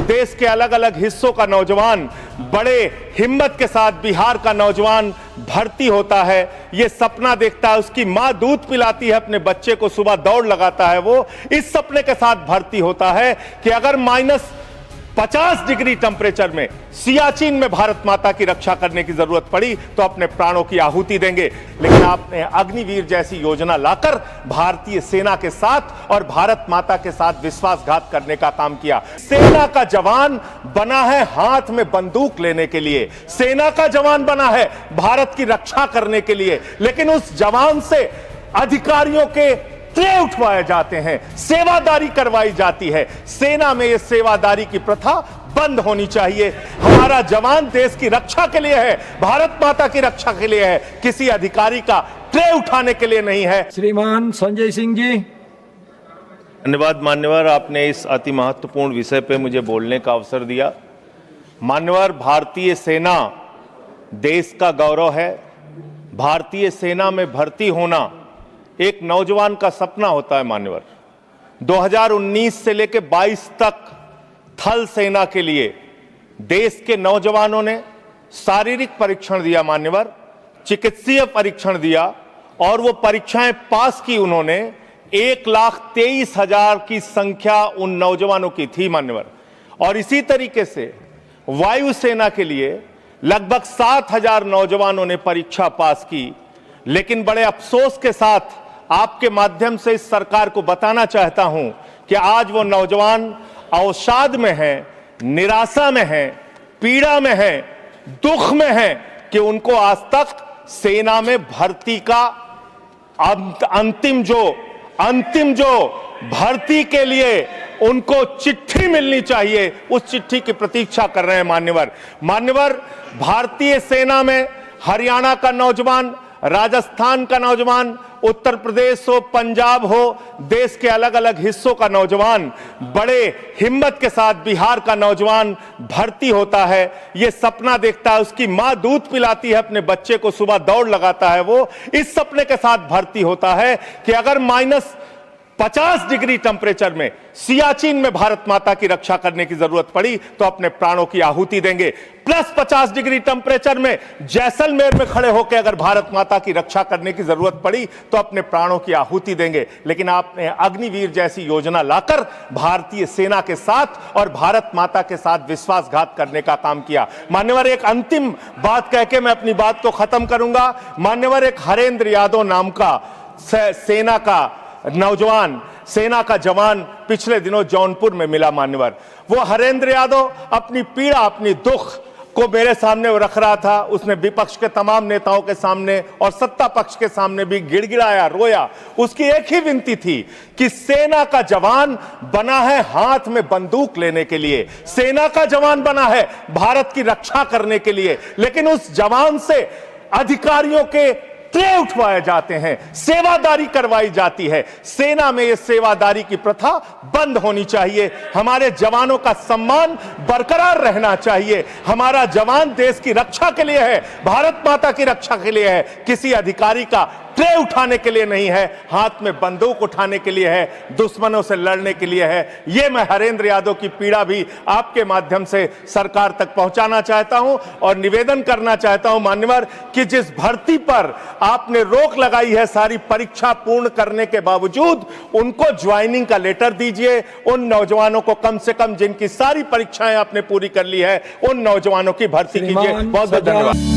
देश के अलग अलग हिस्सों का नौजवान बड़े हिम्मत के साथ बिहार का नौजवान भर्ती होता है, ये सपना देखता है, उसकी मां दूध पिलाती है अपने बच्चे को, सुबह दौड़ लगाता है, वो इस सपने के साथ भर्ती होता है कि अगर -50 डिग्री टेंपरेचर में सियाचिन में भारत माता की रक्षा करने की जरूरत पड़ी तो अपने प्राणों की आहुति देंगे। लेकिन आपने अग्निवीर जैसी योजना लाकर भारतीय सेना के साथ और भारत माता के साथ विश्वासघात करने का काम किया। सेना का जवान बना है हाथ में बंदूक लेने के लिए, सेना का जवान बना है भारत की रक्षा करने के लिए, लेकिन उस जवान से अधिकारियों के ट्रे उठवाए जाते हैं, सेवादारी करवाई जाती है। सेना में यह सेवादारी की प्रथा बंद होनी चाहिए। हमारा जवान देश की रक्षा के लिए है, भारत माता की रक्षा के लिए है, किसी अधिकारी का ट्रे उठाने के लिए नहीं है। श्रीमान संजय सिंह जी। धन्यवाद मान्यवर, आपने इस अति महत्वपूर्ण विषय पे मुझे बोलने का अवसर दिया। मान्यवर, भारतीय सेना देश का गौरव है। भारतीय सेना में भर्ती होना एक नौजवान का सपना होता है। मान्यवर, 2019 से लेकर 22 तक थल सेना के लिए देश के नौजवानों ने शारीरिक परीक्षण दिया, मान्यवर, चिकित्सीय परीक्षण दिया और वो परीक्षाएं पास की उन्होंने। 1,23,000 की संख्या उन नौजवानों की थी, मान्यवर। और इसी तरीके से वायुसेना के लिए लगभग 7,000 नौजवानों ने परीक्षा पास की। लेकिन बड़े अफसोस के साथ आपके माध्यम से इस सरकार को बताना चाहता हूं कि आज वो नौजवान अवसाद में हैं, निराशा में हैं, पीड़ा में हैं, दुख में हैं कि उनको आज तक सेना में भर्ती का अंतिम जो भर्ती के लिए उनको चिट्ठी मिलनी चाहिए, उस चिट्ठी की प्रतीक्षा कर रहे हैं। मान्यवर, भारतीय सेना में हरियाणा का नौजवान, राजस्थान का नौजवान, उत्तर प्रदेश हो, पंजाब हो, देश के अलग अलग हिस्सों का नौजवान बड़े हिम्मत के साथ बिहार का नौजवान भर्ती होता है, ये सपना देखता है, उसकी मां दूध पिलाती है अपने बच्चे को, सुबह दौड़ लगाता है, वो इस सपने के साथ भर्ती होता है कि अगर -50 डिग्री टेंपरेचर में सियाचिन में भारत माता की रक्षा करने की जरूरत पड़ी तो अपने प्राणों की आहुति देंगे। +50 डिग्री टेंपरेचर में जैसलमेर में खड़े होकर अगर भारत माता की रक्षा करने की जरूरत पड़ी तो अपने प्राणों की आहुति देंगे। लेकिन आपने अग्निवीर जैसी योजना लाकर भारतीय सेना के साथ और भारत माता के साथ विश्वासघात करने का काम किया। मान्यवर, एक अंतिम बात कह के मैं अपनी बात को खत्म करूंगा। मान्यवर, एक हरेंद्र यादव नाम का सेना का नौजवान, सेना का जवान पिछले दिनों जौनपुर में मिला। मान्यवर, वो हरेंद्र यादव अपनी पीड़ा, अपनी दुख को मेरे सामने वो रख रहा था। उसने विपक्ष के तमाम नेताओं के सामने और सत्ता पक्ष के सामने भी गिड़गिड़ाया, रोया। उसकी एक ही विनती थी कि सेना का जवान बना है हाथ में बंदूक लेने के लिए, सेना का जवान बना है भारत की रक्षा करने के लिए, लेकिन उस जवान से अधिकारियों के ट्रे उठवाए जाते हैं, सेवादारी करवाई जाती है। सेना में यह सेवादारी की प्रथा बंद होनी चाहिए। हमारे जवानों का सम्मान बरकरार रहना चाहिए। हमारा जवान देश की रक्षा के लिए है, भारत माता की रक्षा के लिए है, किसी अधिकारी का ट्रे उठाने के लिए नहीं है, हाथ में बंदूक उठाने के लिए है, दुश्मनों से लड़ने के लिए है। यह मैं हरेंद्र यादव की पीड़ा भी आपके माध्यम से सरकार तक पहुंचाना चाहता हूं और निवेदन करना चाहता हूं मान्यवर कि जिस भर्ती पर आपने रोक लगाई है सारी परीक्षा पूर्ण करने के बावजूद, उनको ज्वाइनिंग का लेटर दीजिए। उन नौजवानों को कम से कम जिनकी सारी परीक्षाएं आपने पूरी कर ली है, उन नौजवानों की भर्ती कीजिए। बहुत बहुत धन्यवाद।